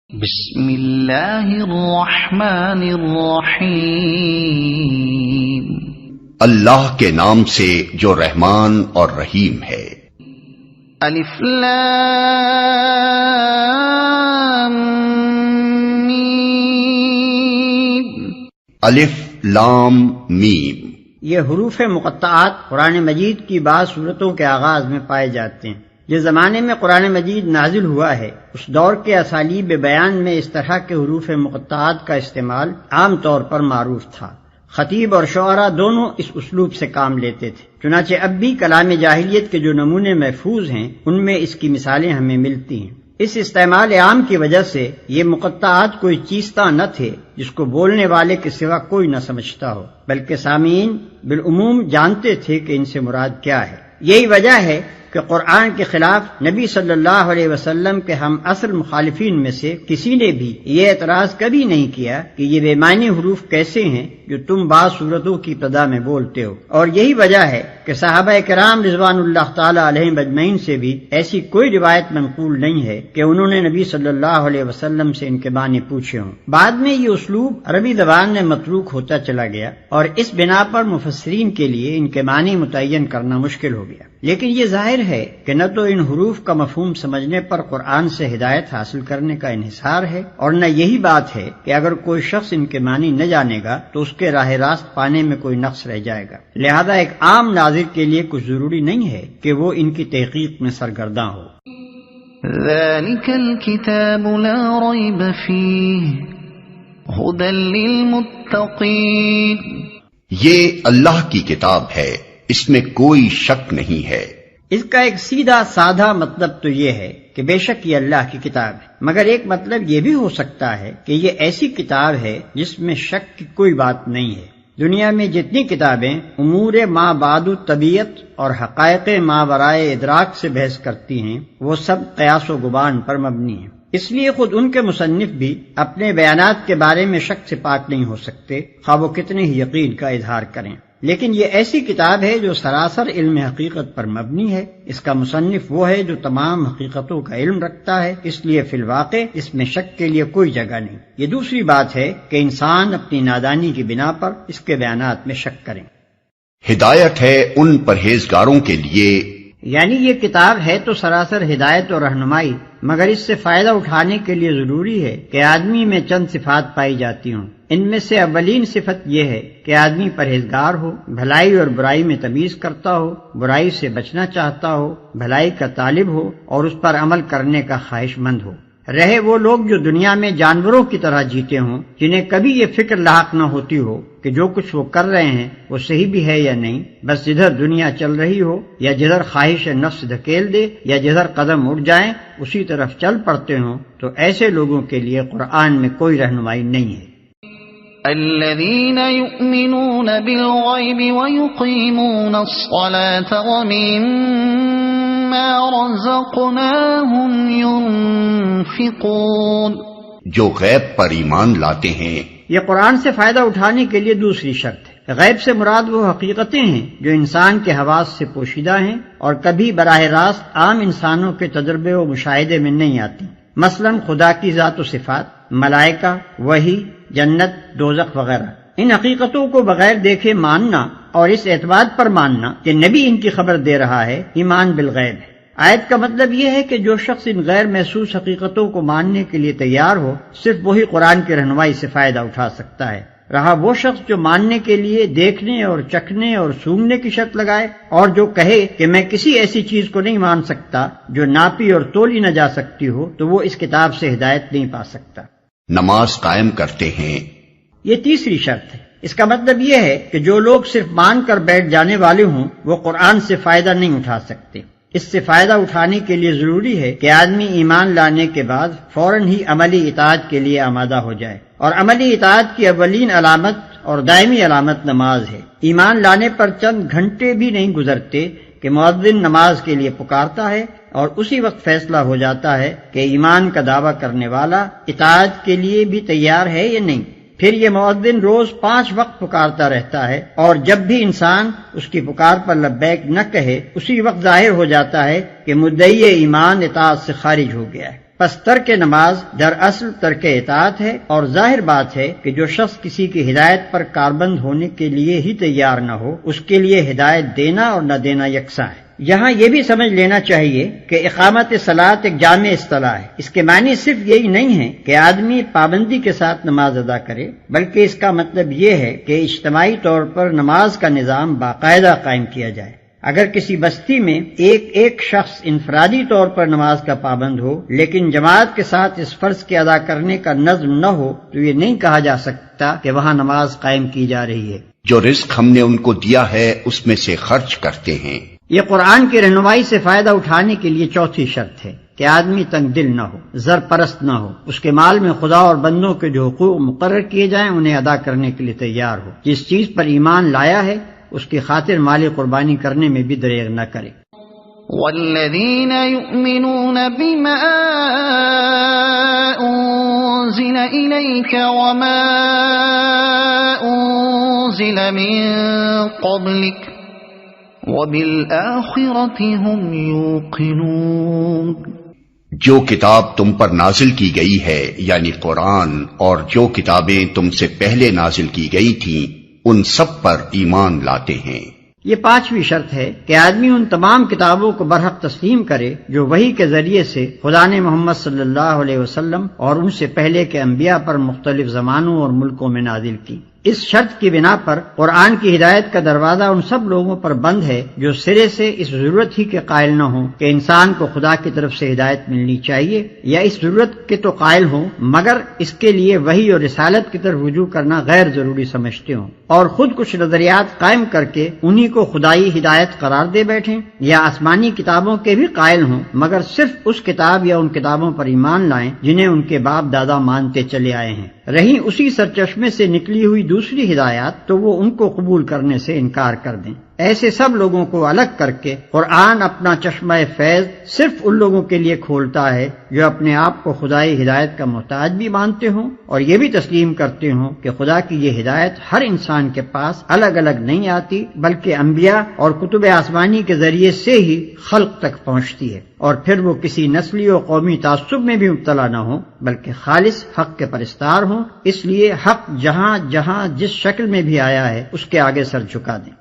بسم اللہ الرحمن الرحیم، اللہ کے نام سے جو رحمان اور رحیم ہے۔ الف لام میم۔ الف لام میم، یہ حروف مقطعات قرآن مجید کی بعض صورتوں کے آغاز میں پائے جاتے ہیں۔ جس زمانے میں قرآن مجید نازل ہوا ہے اس دور کے اسالیب بیان میں اس طرح کے حروف مقطعات کا استعمال عام طور پر معروف تھا۔ خطیب اور شعراء دونوں اس اسلوب سے کام لیتے تھے، چنانچہ اب بھی کلام جاہلیت کے جو نمونے محفوظ ہیں ان میں اس کی مثالیں ہمیں ملتی ہیں۔ اس استعمال عام کی وجہ سے یہ مقطعات کوئی چیزتا نہ تھے جس کو بولنے والے کے سوا کوئی نہ سمجھتا ہو، بلکہ سامعین بالعموم جانتے تھے کہ ان سے مراد کیا ہے۔ یہی وجہ ہے کہ قرآن کے خلاف نبی صلی اللہ علیہ وسلم کے ہم اصل مخالفین میں سے کسی نے بھی یہ اعتراض کبھی نہیں کیا کہ یہ بے معنی حروف کیسے ہیں جو تم بعض صورتوں کی ابتدا میں بولتے ہو، اور یہی وجہ ہے کہ صحابہ کرام رضوان اللہ تعالی علیہم اجمعین سے بھی ایسی کوئی روایت منقول نہیں ہے کہ انہوں نے نبی صلی اللہ علیہ وسلم سے ان کے معنی پوچھے ہوں۔ بعد میں یہ اسلوب عربی زبان میں متروک ہوتا چلا گیا اور اس بنا پر مفسرین کے لیے ان کے معنی متعین کرنا مشکل ہو گیا، لیکن یہ ظاہر ہے کہ نہ تو ان حروف کا مفہوم سمجھنے پر قرآن سے ہدایت حاصل کرنے کا انحصار ہے، اور نہ یہی بات ہے کہ اگر کوئی شخص ان کے معنی نہ جانے گا تو اس کے راہ راست پانے میں کوئی نقص رہ جائے گا۔ لہذا ایک عام ناظر کے لیے کچھ ضروری نہیں ہے کہ وہ ان کی تحقیق میں سرگرداں ہو۔ ذالک الکتاب لا ریب فیہ ھدی للمتقین، یہ اللہ کی کتاب ہے، اس میں کوئی شک نہیں ہے۔ اس کا ایک سیدھا سادہ مطلب تو یہ ہے کہ بے شک یہ اللہ کی کتاب ہے، مگر ایک مطلب یہ بھی ہو سکتا ہے کہ یہ ایسی کتاب ہے جس میں شک کی کوئی بات نہیں ہے۔ دنیا میں جتنی کتابیں امور ما بعد طبیعت اور حقائق ما ورائے ادراک سے بحث کرتی ہیں وہ سب قیاس و گمان پر مبنی ہیں، اس لیے خود ان کے مصنف بھی اپنے بیانات کے بارے میں شک سے پاک نہیں ہو سکتے، خواہ وہ کتنے ہی یقین کا اظہار کریں۔ لیکن یہ ایسی کتاب ہے جو سراسر علم حقیقت پر مبنی ہے۔ اس کا مصنف وہ ہے جو تمام حقیقتوں کا علم رکھتا ہے، اس لیے فی الواقع اس میں شک کے لیے کوئی جگہ نہیں۔ یہ دوسری بات ہے کہ انسان اپنی نادانی کی بنا پر اس کے بیانات میں شک کریں۔ ہدایت ہے ان پرہیزگاروں کے لیے، یعنی یہ کتاب ہے تو سراسر ہدایت اور رہنمائی، مگر اس سے فائدہ اٹھانے کے لیے ضروری ہے کہ آدمی میں چند صفات پائی جاتی ہوں۔ ان میں سے اولین صفت یہ ہے کہ آدمی پرہیزگار ہو، بھلائی اور برائی میں تمیز کرتا ہو، برائی سے بچنا چاہتا ہو، بھلائی کا طالب ہو اور اس پر عمل کرنے کا خواہش مند ہو۔ رہے وہ لوگ جو دنیا میں جانوروں کی طرح جیتے ہوں، جنہیں کبھی یہ فکر لاحق نہ ہوتی ہو کہ جو کچھ وہ کر رہے ہیں وہ صحیح بھی ہے یا نہیں، بس جدھر دنیا چل رہی ہو یا جدھر خواہش نفس دھکیل دے یا جدھر قدم اٹھ جائیں اسی طرف چل پڑتے ہوں، تو ایسے لوگوں کے لیے قرآن میں کوئی رہنمائی نہیں ہے۔ الذین یؤمنون بالغیب ویقیمون الصلاة ومما رزقناہم ينفقون، جو غیب پر ایمان لاتے ہیں۔ یہ قرآن سے فائدہ اٹھانے کے لیے دوسری شرط ہے۔ غیب سے مراد وہ حقیقتیں ہیں جو انسان کے حواس سے پوشیدہ ہیں اور کبھی براہ راست عام انسانوں کے تجربے و مشاہدے میں نہیں آتی، مثلا خدا کی ذات و صفات، ملائکہ، وحی، جنت، دوزخ وغیرہ۔ ان حقیقتوں کو بغیر دیکھے ماننا اور اس اعتماد پر ماننا کہ نبی ان کی خبر دے رہا ہے، ایمان بالغیب ہے۔ آیت کا مطلب یہ ہے کہ جو شخص ان غیر محسوس حقیقتوں کو ماننے کے لیے تیار ہو صرف وہی قرآن کی رہنمائی سے فائدہ اٹھا سکتا ہے۔ رہا وہ شخص جو ماننے کے لیے دیکھنے اور چکھنے اور سونگنے کی شرط لگائے اور جو کہے کہ میں کسی ایسی چیز کو نہیں مان سکتا جو ناپی اور تولی نہ جا سکتی ہو، تو وہ اس کتاب سے ہدایت نہیں پا سکتا۔ نماز قائم کرتے ہیں، یہ تیسری شرط ہے۔ اس کا مطلب یہ ہے کہ جو لوگ صرف مان کر بیٹھ جانے والے ہوں وہ قرآن سے فائدہ نہیں اٹھا سکتے۔ اس سے فائدہ اٹھانے کے لیے ضروری ہے کہ آدمی ایمان لانے کے بعد فوراً ہی عملی اطاعت کے لیے آمادہ ہو جائے، اور عملی اطاعت کی اولین علامت اور دائمی علامت نماز ہے۔ ایمان لانے پر چند گھنٹے بھی نہیں گزرتے کہ مؤذن نماز کے لیے پکارتا ہے اور اسی وقت فیصلہ ہو جاتا ہے کہ ایمان کا دعویٰ کرنے والا اطاعت کے لیے بھی تیار ہے یا نہیں۔ پھر یہ مؤذن روز 5 وقت پکارتا رہتا ہے، اور جب بھی انسان اس کی پکار پر لبیک نہ کہے اسی وقت ظاہر ہو جاتا ہے کہ مدعی ایمان اطاعت سے خارج ہو گیا ہے۔ پس ترک نماز دراصل ترک اطاعت ہے، اور ظاہر بات ہے کہ جو شخص کسی کی ہدایت پر کاربند ہونے کے لیے ہی تیار نہ ہو، اس کے لیے ہدایت دینا اور نہ دینا یکساں ہے۔ یہاں یہ بھی سمجھ لینا چاہیے کہ اقامت صلاۃ ایک جامع اصطلاح ہے۔ اس کے معنی صرف یہی نہیں ہے کہ آدمی پابندی کے ساتھ نماز ادا کرے، بلکہ اس کا مطلب یہ ہے کہ اجتماعی طور پر نماز کا نظام باقاعدہ قائم کیا جائے۔ اگر کسی بستی میں ایک شخص انفرادی طور پر نماز کا پابند ہو، لیکن جماعت کے ساتھ اس فرض کے ادا کرنے کا نظم نہ ہو، تو یہ نہیں کہا جا سکتا کہ وہاں نماز قائم کی جا رہی ہے۔ جو رزق ہم نے ان کو دیا ہے اس میں سے خرچ کرتے ہیں۔ یہ قرآن کی رہنمائی سے فائدہ اٹھانے کے لیے چوتھی شرط ہے کہ آدمی تنگ دل نہ ہو، زر پرست نہ ہو، اس کے مال میں خدا اور بندوں کے جو حقوق مقرر کیے جائیں انہیں ادا کرنے کے لیے تیار ہو، جس چیز پر ایمان لایا ہے اس کی خاطر مالی قربانی کرنے میں بھی دریغ نہ کرے۔ والذین یؤمنون بما انزل الیک وما انزل من قبلک وبالآخرة هم یوقنون۔ جو کتاب تم پر نازل کی گئی ہے یعنی قرآن، اور جو کتابیں تم سے پہلے نازل کی گئی تھیں ان سب پر ایمان لاتے ہیں۔ یہ پانچویں شرط ہے کہ آدمی ان تمام کتابوں کو برحق تسلیم کرے جو وحی کے ذریعے سے خدا نے محمد صلی اللہ علیہ وسلم اور ان سے پہلے کے انبیاء پر مختلف زمانوں اور ملکوں میں نازل کی۔ اس شرط کی بنا پر قرآن کی ہدایت کا دروازہ ان سب لوگوں پر بند ہے جو سرے سے اس ضرورت ہی کے قائل نہ ہوں کہ انسان کو خدا کی طرف سے ہدایت ملنی چاہیے، یا اس ضرورت کے تو قائل ہوں مگر اس کے لیے وحی اور رسالت کی طرف رجوع کرنا غیر ضروری سمجھتے ہوں، اور خود کچھ نظریات قائم کر کے انہی کو خدائی ہدایت قرار دے بیٹھیں، یا آسمانی کتابوں کے بھی قائل ہوں مگر صرف اس کتاب یا ان کتابوں پر ایمان لائیں جنہیں ان کے باپ دادا مانتے چلے آئے ہیں۔ رہی اسی سرچشمے سے نکلی ہوئی دوسری ہدایات تو وہ ان کو قبول کرنے سے انکار کر دیں۔ ایسے سب لوگوں کو الگ کر کے قرآن اپنا چشمہ فیض صرف ان لوگوں کے لیے کھولتا ہے جو اپنے آپ کو خدائی ہدایت کا محتاج بھی مانتے ہوں اور یہ بھی تسلیم کرتے ہوں کہ خدا کی یہ ہدایت ہر انسان کے پاس الگ الگ نہیں آتی بلکہ انبیاء اور کتب آسمانی کے ذریعے سے ہی خلق تک پہنچتی ہے، اور پھر وہ کسی نسلی و قومی تعصب میں بھی مبتلا نہ ہوں بلکہ خالص حق کے پرستار ہوں۔ اس لیے حق جہاں جہاں جس شکل میں بھی آیا ہے اس کے آگے سر جھکا دیں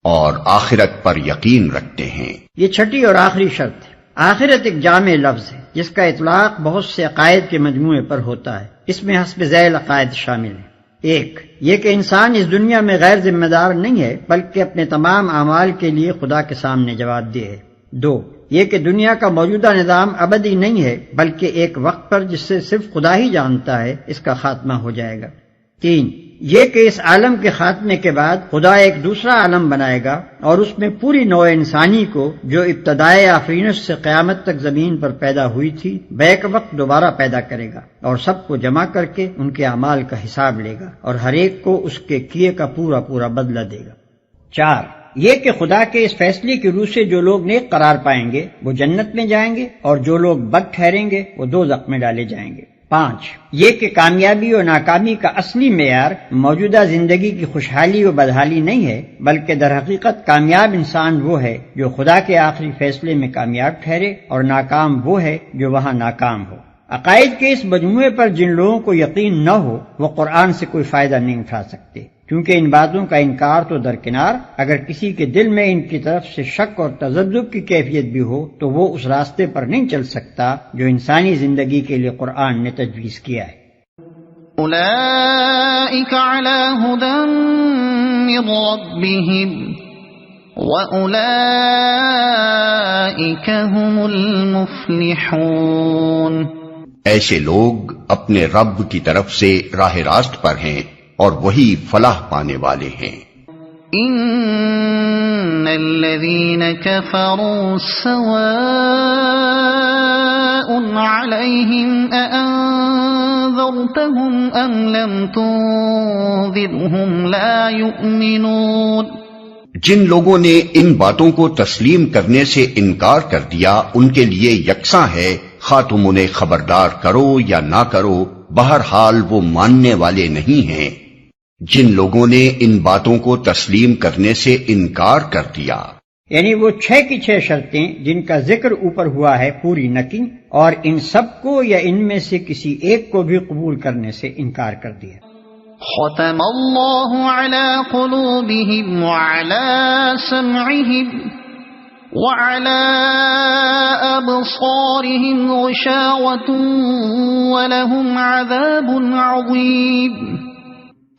اور آخرت پر یقین رکھتے ہیں۔ یہ چھٹی اور آخری شرط ہے۔ آخرت ایک جامع لفظ ہے جس کا اطلاق بہت سے عقائد کے مجموعے پر ہوتا ہے۔ اس میں حسب ذیل عقائد شامل ہیں۔ ایک، یہ کہ انسان اس دنیا میں غیر ذمہ دار نہیں ہے بلکہ اپنے تمام اعمال کے لیے خدا کے سامنے جواب دہ ہے۔ دو، یہ کہ دنیا کا موجودہ نظام ابدی نہیں ہے بلکہ ایک وقت پر جس سے صرف خدا ہی جانتا ہے اس کا خاتمہ ہو جائے گا۔ تین، یہ کہ اس عالم کے خاتمے کے بعد خدا ایک دوسرا عالم بنائے گا اور اس میں پوری نوع انسانی کو جو ابتدائے آفرینش سے قیامت تک زمین پر پیدا ہوئی تھی بیک وقت دوبارہ پیدا کرے گا اور سب کو جمع کر کے ان کے اعمال کا حساب لے گا اور ہر ایک کو اس کے کیے کا پورا پورا بدلہ دے گا۔ چار، یہ کہ خدا کے اس فیصلے کی روح سے جو لوگ نیک قرار پائیں گے وہ جنت میں جائیں گے اور جو لوگ بد ٹھہریں گے وہ دوزخ میں ڈالے جائیں گے۔ پانچ، یہ کہ کامیابی اور ناکامی کا اصلی معیار موجودہ زندگی کی خوشحالی و بدحالی نہیں ہے بلکہ در حقیقت کامیاب انسان وہ ہے جو خدا کے آخری فیصلے میں کامیاب ٹھہرے اور ناکام وہ ہے جو وہاں ناکام ہو۔ عقائد کے اس مجموعے پر جن لوگوں کو یقین نہ ہو وہ قرآن سے کوئی فائدہ نہیں اٹھا سکتے، کیونکہ ان باتوں کا انکار تو درکنار، اگر کسی کے دل میں ان کی طرف سے شک اور تذبذب کی کیفیت بھی ہو تو وہ اس راستے پر نہیں چل سکتا جو انسانی زندگی کے لیے قرآن نے تجویز کیا ہے۔ اولئک علی ھدی من ربہم وَأُولَئِكَ هُمُ الْمُفْلِحُونَ۔ ایسے لوگ اپنے رب کی طرف سے راہ راست پر ہیں اور وہی فلاح پانے والے ہیں۔ ان الذین کفروا سواء علیہم اانذرتہم ام لم تنذرہم لا یؤمنون۔ جن لوگوں نے ان باتوں کو تسلیم کرنے سے انکار کر دیا ان کے لیے یکساں ہے خواہ تم انہیں خبردار کرو یا نہ کرو، بہرحال وہ ماننے والے نہیں ہیں۔ جن لوگوں نے ان باتوں کو تسلیم کرنے سے انکار کر دیا، یعنی وہ 6 کی 6 شرطیں جن کا ذکر اوپر ہوا ہے پوری نہ کی اور ان سب کو یا ان میں سے کسی ایک کو بھی قبول کرنے سے انکار کر دیا۔ ختم اللہ علی قلوبہم وعلی سمعہم وعلى أبصارهم غشاوة ولهم عذاب عظيم۔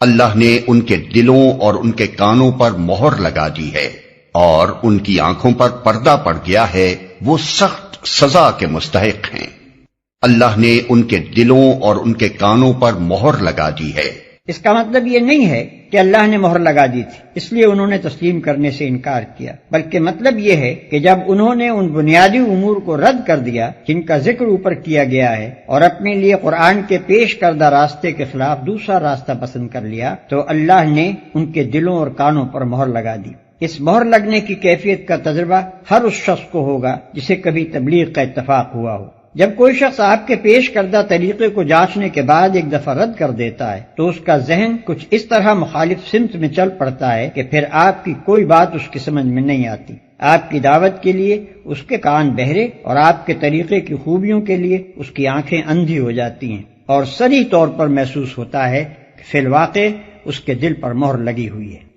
اللہ نے ان کے دلوں اور ان کے کانوں پر مہر لگا دی ہے اور ان کی آنکھوں پر پردہ پڑ گیا ہے، وہ سخت سزا کے مستحق ہیں۔ اللہ نے ان کے دلوں اور ان کے کانوں پر مہر لگا دی ہے۔ اس کا مطلب یہ نہیں ہے کہ اللہ نے مہر لگا دی تھی اس لیے انہوں نے تسلیم کرنے سے انکار کیا، بلکہ مطلب یہ ہے کہ جب انہوں نے ان بنیادی امور کو رد کر دیا جن کا ذکر اوپر کیا گیا ہے اور اپنے لیے قرآن کے پیش کردہ راستے کے خلاف دوسرا راستہ پسند کر لیا تو اللہ نے ان کے دلوں اور کانوں پر مہر لگا دی۔ اس مہر لگنے کی کیفیت کا تجربہ ہر اس شخص کو ہوگا جسے کبھی تبلیغ کا اتفاق ہوا ہو۔ جب کوئی شخص آپ کے پیش کردہ طریقے کو جانچنے کے بعد ایک دفعہ رد کر دیتا ہے تو اس کا ذہن کچھ اس طرح مخالف سمت میں چل پڑتا ہے کہ پھر آپ کی کوئی بات اس کی سمجھ میں نہیں آتی۔ آپ کی دعوت کے لیے اس کے کان بہرے اور آپ کے طریقے کی خوبیوں کے لیے اس کی آنکھیں اندھی ہو جاتی ہیں اور صریح طور پر محسوس ہوتا ہے کہ فی الواقع اس کے دل پر مہر لگی ہوئی ہے۔